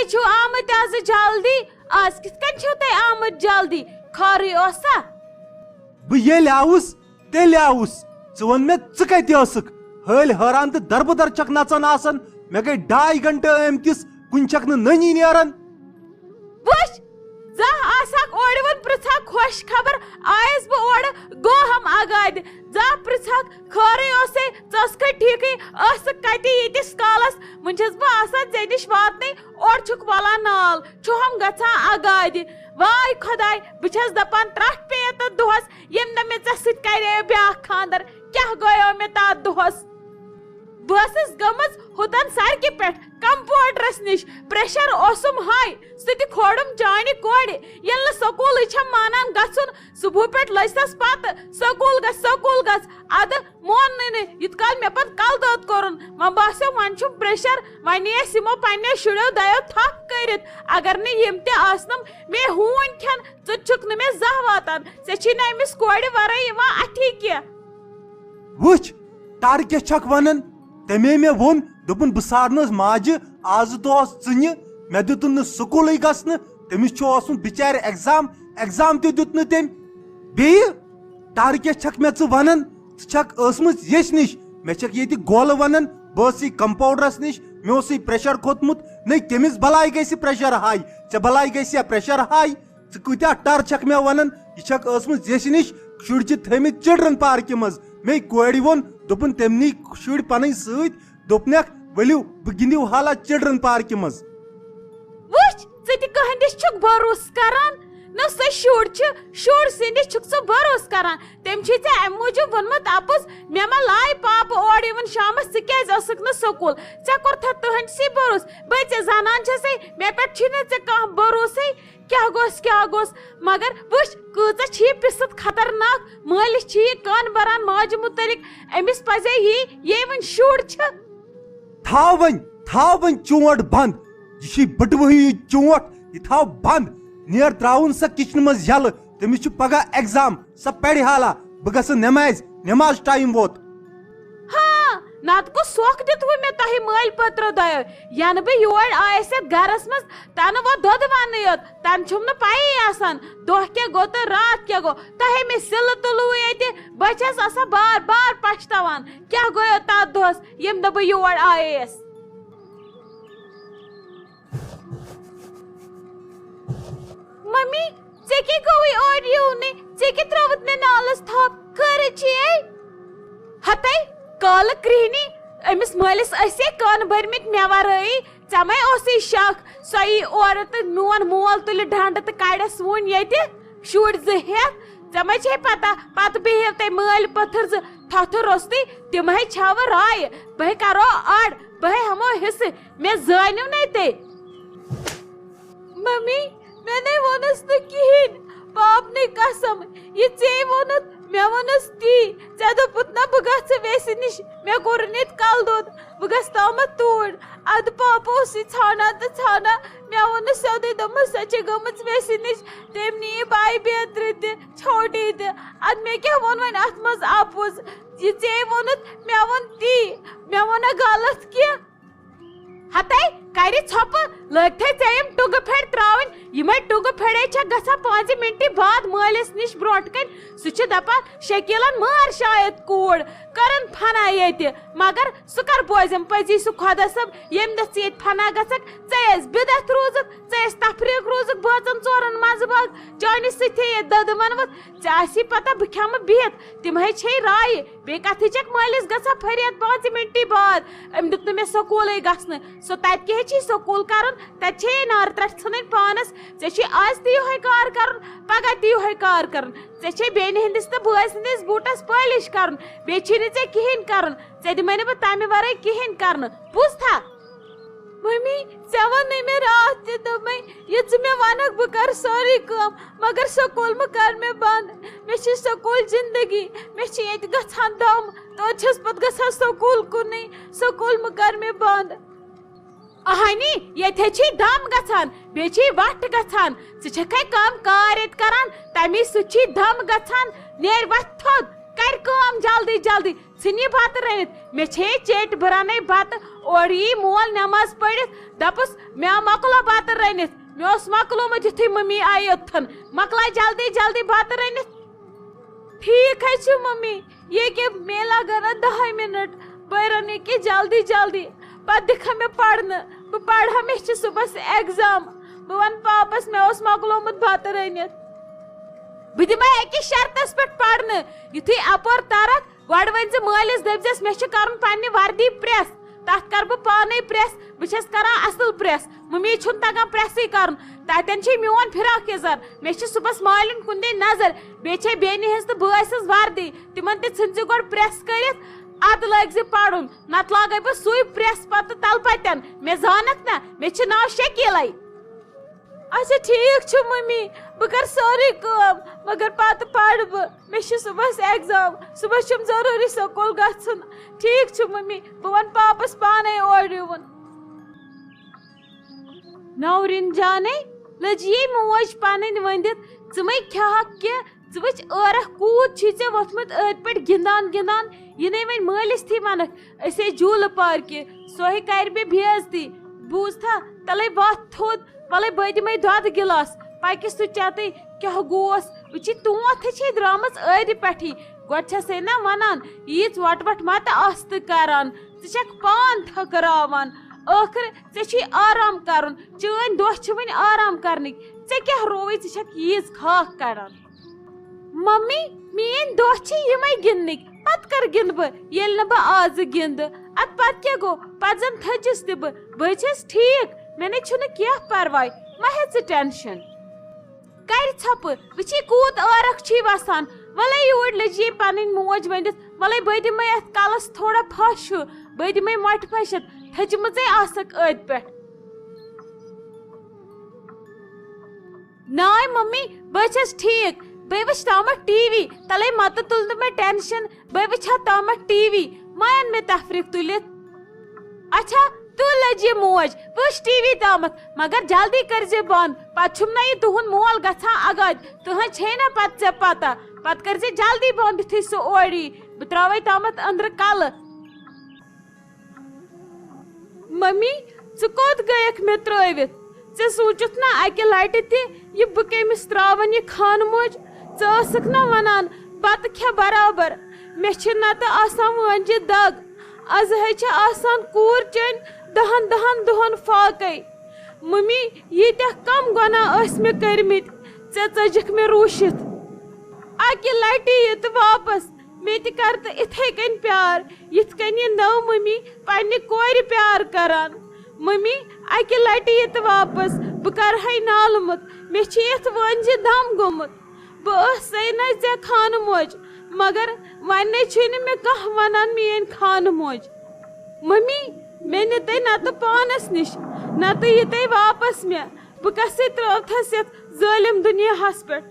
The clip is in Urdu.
چھو آمت آز جلدی آز کت کن چھو تے آمت جلدی خاری اوسا بہ آوس تیل آوس ون میں کت حل حیران تو دربدر چک نچان آسان مے گئی 2.5 گھنٹہ امتس کن چک ننی نیران وچ زہ آساک اوڑ ون پرژھاک خوش خبر آیس بہ اوڑ گو ہم آگاد زہ پرژھاک خورے اوسے ژسکے ٹھیکے اس کتی یتس کالس ون چھس بہ آسان ژے نش واتنے اوڑ چھک والان نال چھو ہم گژھان آگاد واے خداے بہ چھس دپان ترٹھ پیت دہس یم نہ مے ژے سۭتۍ کریو بیاکھ خاندر کیاہ گویو مے تات دہس بہٕ ٲسٕس گٔمٕژ ہوٚتن سڑکہِ پٮ۪ٹھ کمپاوڈرس نش پریشر اوسم ہاے سُہ تہِ کھولُم چانہِ کورِ ییٚلہِ نہٕ سکوٗلٕے چھم مانان گژھُن صبح پٮ۪ٹھ لٔجِس پتہٕ سکوٗل گژھ ادٕ موننٕے نہٕ یِتھ کال مےٚ پتہٕ کل دود کوٚرُن وۄنۍ باسیو وۄنۍ چھُم پریشر وۄنۍ نی اَسہِ یِمو پننیو شُرٮ۪و دۄیو تھپھ کٔرِتھ اگر نہٕ یِم تہِ آسنم مے ہوٗنۍ کھٮ۪ن ژٕ چھُکھ نہٕ مےٚ زانٛہہ واتان ژےٚ چھی نہٕ أمِس کورِ ورٲے یِوان اَتھی کینٛہہ وٕچھ ٹر کیٛاہ چھکھ ونان تمے مے وون دوٚپُن بہٕ سارنس ماجہِ آز دۄہس ژٕنہِ مےٚ دِتُن نہٕ سکوٗلٕے گژھنہٕ تٔمِس چھُ اوسمُت بِچارِ ایگزام تہِ دیُت نہٕ تٔمۍ بیٚیہِ ٹر کیٛاہ چھکھ مےٚ ژٕ ونان ژٕ چھکھ ٲسمٕژ ییٚچھِ نِش مےٚ چھکھ ییٚتہِ گولہٕ ونان بہٕ ٲسٕے کمپاوڈرس نِش مےٚ اوسُے پریشر کھوٚتمُت نٔے کٔمِس بلاے گژھِ پریشر ہاے ژےٚ بلاے گژھِ یا پریشر ہاے ژٕ کۭتیاہ ٹر چھکھ مےٚ ونان یہِ چھکھ ٲسمٕژ ییٚچھِ نِش شُرۍ چھِ تھٲمٕتۍ چلڈرن پارکہِ منٛز مے کورِ ووٚن دوٚپُن تٔمۍ نی شُرۍ پنٕنۍ سۭتۍ دوٚپنکھ ؤلِو بہٕ گِنٛدِو حالا چلڈرن پارکہِ منٛز وٕچھ ژٕ تہِ کٕہٕنٛدِس چھُکھ بروسہٕ کران نہ سُہ شُر چھُ شُر سٕنٛدِس چھُکھ ژٕ بروسہٕ کران تٔمۍ چھُے ژےٚ اَمہِ موٗجوٗب ووٚنمُت اَپُز مےٚ ما لایہِ پاپہٕ اورٕ یِوان شامس ژٕ کیٛازِ ٲسٕکھ نہٕ سکوٗل ژےٚ کوٚرتھا تٕہٕنٛدسٕے بروسہٕ بے ژےٚ زانان چھسے مےٚ پٮ۪ٹھ چھُے نہٕ ژےٚ کانٛہہ بروسٕے کیٛاہ گوٚژھ مگر وٕچھ کۭژاہ چھِ یہِ پِسٕت خطرناک مٲلِس چھِ یہِ کن بران ماجہِ مُتعلق أمِس پزے یہِ وۄنۍ شُر چھِ تھاو وۄنۍ چونٹ بند یہ چھ بٹوہی یہ چونٹ یہ تھاو بند نیر تراؤن سا کچن مز یلہ تمس چھ پگہ ایگزام سا پڑھ حالا بہ گژھ نماز ٹائم ووت ہاں نت کو سوکھ دت مے تہ مل پتر دو ین بہ یور آس گرس مز تن و دود ون یوت تن چھم نا پی آسان دہ کیا گو تو رات کیا گو تہ مے سل تلو یہ بہ چھس آسان بار بار پچھتاوان کیا گویا تات دہس یم دہ بہ یور آس ممی ژے کی گوی اور یونی ژے کی تروت مے نالس تھپ خیر چھ ہتے کال کرہنی امس مالس اسے کان برمت مے ورٲے ژے مے اوسی شک سوی عورت میون مول تل ڈنڈ تو کڑس ون یتہ شُر زہت ژے مے چھ پتہ پتہ بہو تے مال پتھر تھتھر روستی تم چھو رائے بہ کرو اڑ بہ ہمو حصہ مے زانیو نی تے ممی میں نے ونس نہ کہین باپ نے قسم یہ ژے وونت مے ونس تی ژے دپت نہ بہ گژھ ویسہ نش مے کوٚر نت کل دود بہ گژھ تامت توڑ اد پاپ اوسے ژھانڈان تو ژھانڈان مے ونس سیودے دوٚپمس سۄ چھِ گٔمٕژ ویسہ نش تٔمۍ نی باے بیترِ تہِ چھوٹی تہِ اد مے کیاہ ووٚن وۄنۍ اتھ منٛز اپُز یہ ژے وونت مے ووٚن تی مے ووٚنا غلط کینٛہہ ہتے کری ژھوپ لگتے ژےٚ یِم ٹُگہٕ پھیٚرِ تراوٕنۍ یِمے ٹُگہٕ پھیٚرے چھےٚ گژھان 5 مِنٹہِ بعد مٲلِس نِش برونٛٹھ کَنۍ سُہ چھُ دپان شکیٖلن مار شاید کوٗر کرن فنا ییٚتہِ مگر سُہ کر بوزم پزی سُہ خۄدا صٲب ییٚمہِ دۄہ ژٕ ییٚتہِ فنا گژھکھ ژےٚ ٲسۍ بِدعت روٗزٕکھ ژےٚ ٲسۍ تفریٖق روٗزٕکھ بٲژن ژورن منٛزٕ باگ چانہِ سۭتۍ ییٚتہِ دۄدٕ ونوت ژےٚ آسی پتہ بہٕ کھٮ۪مہٕ بِہِتھ تِمے چھے رایہِ بیٚیہِ کتھٕے چھکھ مٲلِس گژھان فریاد 5 مِنٹہِ بعد أمۍ دیُت نہٕ مےٚ سکوٗلٕے گژھنہٕ سُہ تتہِ کیٛاہ چھِ سکوٗل کرُن تتہِ چھے نار ترٛٹھ ژھٕنٕنۍ پانس ژےٚ چھُے آز تہِ یِہوے کار کرُن پگاہ تہِ یِہوے کار کرُن ژےٚ چھے بیٚنہِ ہٕنٛدِس تہٕ بٲے سٕنٛدِس بوٗٹس پٲلِش کرُن بیٚیہِ چھی نہٕ ژےٚ کِہیٖنۍ کرُن ژےٚ دِمے نہٕ بہٕ تمہِ ورٲے کِہیٖنۍ کرنہٕ بوٗزتھا ممی ژےٚ ووٚنُے مےٚ راتھ تہِ دوٚپمے یہِ ژٕ مےٚ ونکھ بہٕ کرٕ سٲرٕے کٲم مگر سکوٗل مہٕ کر مےٚ بنٛد مےٚ چھِ سکوٗل زندگی مےٚ چھِ ییٚتہِ گژھان دم توتہِ چھس پتہٕ گژھان سکوٗل کُنٕے سکوٗل مہٕ کر مےٚ بنٛد اہنی ییٚتہِ چھی دم گژھان بیٚیہِ چھی وٹھ گژھان ژٕ چھکھے کم کار ییٚتہِ کران تمی سۭتۍ چھی دم گژھان نیرِ وتھ تھوٚد کر کٲم جلدی جلدی ژھٕنۍ یہِ بتہٕ رٔنِتھ مےٚ چھے چیٚٹۍ بہٕ رنَے بتہٕ اور یی مول نماز پڑھت دپس مےٚ مۄکلو بتہٕ رٔنِتھ مےٚ اوس مۄکلومُت یُتھُے مٔمی آیہِ یوٚتتھن مۄکلاے جلدی جلدی بتہٕ رٔنِتھ ٹھیک ہے چھُ ممی یہ کہ مے لگن 10 منٹ بہٕ رَنہٕ یہِ جلدی جلدی پتہٕ دِکھا مےٚ پرنہٕ بہٕ پرہا مےٚ چھُ صُبحس ایگزام بہٕ وَنہٕ پاپس مےٚ اوس مۄکلومُت بتہٕ رٔنِتھ بہٕ دِمے أکِس شرطس پٮ۪ٹھ پرنہٕ یُتھُے اپور ترکھ گۄڈٕ ؤنۍ زِ مٲلِس دٔپزٮ۪س مےٚ چھُ کرُن پننہِ وردی پریس تتھ کر بہٕ پانے پریس بہٕ چھس کران اصل پریس ممی چھُنہٕ تگان پریسٕے کرُن تتٮ۪ن چھے میون فراق یزار مےٚ چھِ صُبحس مالٮ۪ن کُن دِنۍ نظر بیٚیہِ چھے بیٚنہِ ہٕنٛز تہٕ بٲے سٕنٛز وردی تِمن تہِ ژھٕنۍ زِ گۄڈٕ پریس کٔرِتھ ادٕ لٲگۍ زِ پرُن نتہٕ لاگے بہٕ سُے پریس پتہٕ تلہٕ پتٮ۪ن مےٚ زانکھ نا مےٚ چھُ ناو شکیٖلے اچھا ٹھیک چھُ ممی بہٕ کر سٲرٕے کٲم مگر پتہٕ پرٕ بہٕ مےٚ چھُ صُبحس ایگزام صُبحس چھُم ضروٗری سکوٗل گژھُن ٹھیک چھُ ممی بہٕ ونہٕ پاپس پانے اورٕ یِوُن نورِن جانے لٔج یی موج پنٕنۍ ونٛدِتھ ژٕ مے کھیٚہکھ کینٛہہ ژٕ وٕچھ ٲرکھ کوٗت چھُے ژےٚ ووٚتھمُت أتھۍ پٮ۪ٹھ گِنٛدان گِنٛدان یہِ نَے وۄنۍ مٲلِس تھی وَنکھ أسۍ ٲسۍ جوٗلہٕ پارکہِ سۄے کرِ مےٚ بے عزتی بوٗزتھا تَلے وَتھ تھوٚد وَلے بہٕ دِمے دۄدٕ گِلاس پَکہِ سُہ چٮ۪تٕے کیٛاہ گوس وٕچھی تونٛتھ چھے درٛامٕژ ٲدِ پٮ۪ٹھٕے گۄڈٕ چھسے نا وَنان ییٖژ وۄٹہٕ وۄٹھ ما تہٕ آس تہٕ کران ژٕ چھکھ پان تھٔکراوان ٲخٕر ژےٚ چھُے آرام کرُن چٲنۍ دۄہ چھِ وۄنۍ آرام کرنٕکۍ ژےٚ کیٛاہ رووٕے ژٕ چھکھ ییٖژ کھاکھ کڑان ممی میٲنۍ دۄہ چھِ یِمے گِنٛدنٕکۍ پتہٕ کر گِنٛدٕ بہٕ ییٚلہِ نہٕ بہٕ آزٕ گِنٛدٕ ادٕ پتہٕ کیٛاہ گوٚو پتہٕ زن تھٔچِس تہِ بہٕ چھس ٹھیٖک مےٚ نَے چھُنہٕ کینٛہہ پرواے مہ ہے ژٕ ٹٮ۪نشن کرِ ژھۄپہٕ وٕچھی کوٗت ٲرکھ چھُے وسان وَلے یوٗرۍ لٔج یہِ پنٕنۍ موج ؤنِتھ وَلے بہٕ دِمے اتھ کلس تھوڑا پھش ہیوٗ بہٕ دِمے مۄٹہِ پٔشِتھ تھٔچمٕژے آسکھ أتھۍ پٮ۪ٹھ ناے ممی بہٕ چھس ٹھیٖک بہٕ وٕچھ تامتھ ٹی وی تَلے متہٕ تُل نہٕ مےٚ ٹٮ۪نشن بہٕ وٕچھ ہا تامتھ ٹی وی ما اَن مےٚ تفریٖق تُلِتھ اچھا تُل لٔج یہِ موج وٕچھ ٹی وی تامتھ مگر جلدی کٔرزِ بنٛد پتہٕ چھُم نا یہِ تُہُنٛد مول گژھان اگادِ تٕہنٛز چھے نا پتہٕ ژےٚ پتہ پتہٕ کٔرزِ جلدی بنٛد یُتھُے سُہ اورٕ یی بہٕ تراوے تامتھ أنٛدرٕ کلہٕ ممی ژٕ کوٚت گٔیکھ مےٚ ترٲوِتھ ژےٚ سوٗنٛچُتھ نا اکہِ لٹہِ تہِ یہِ بہٕ کٔمِس تراون یہِ خانہٕ موج ژٕ ٲسٕکھ نا ونان بتہٕ کھےٚ برابر مےٚ چھِ نتہٕ آسان وٲنجہِ دگ آز ہے چھِ آسان کوٗر چٲنۍ 10 دۄہن فاقے ممی ییٖتیاہ کم گۄناہ ٲسۍ مےٚ کٔرمٕتۍ ژےٚ ژٔجِکھ مےٚ روٗشِتھ اکہِ لٹہِ یہِ تہٕ واپس مےٚ تہِ کر تہٕ اِتھے کٔنۍ پیار یِتھ کٔنۍ یہِ نٔو ممی پننہِ کورِ پیار کران ممی اکہِ لٹہِ یہِ تہٕ واپس بہٕ کرہے نالہٕ مےٚ چھِ یتھ وٲنجہِ دم گوٚمُت بہٕ ٲسے نَے ژےٚ خانہٕ موج مگر وۄنۍ نَے چھُنہٕ مےٚ کانٛہہ ونان میٲنۍ خانہٕ موج ممی مےٚ نِتَے نتہٕ پانس نِش نتہٕ یِتَے واپس مےٚ بہٕ کسے ترٛٲوتھس یتھ ظٲلِم دُنیاہس پٮ۪ٹھ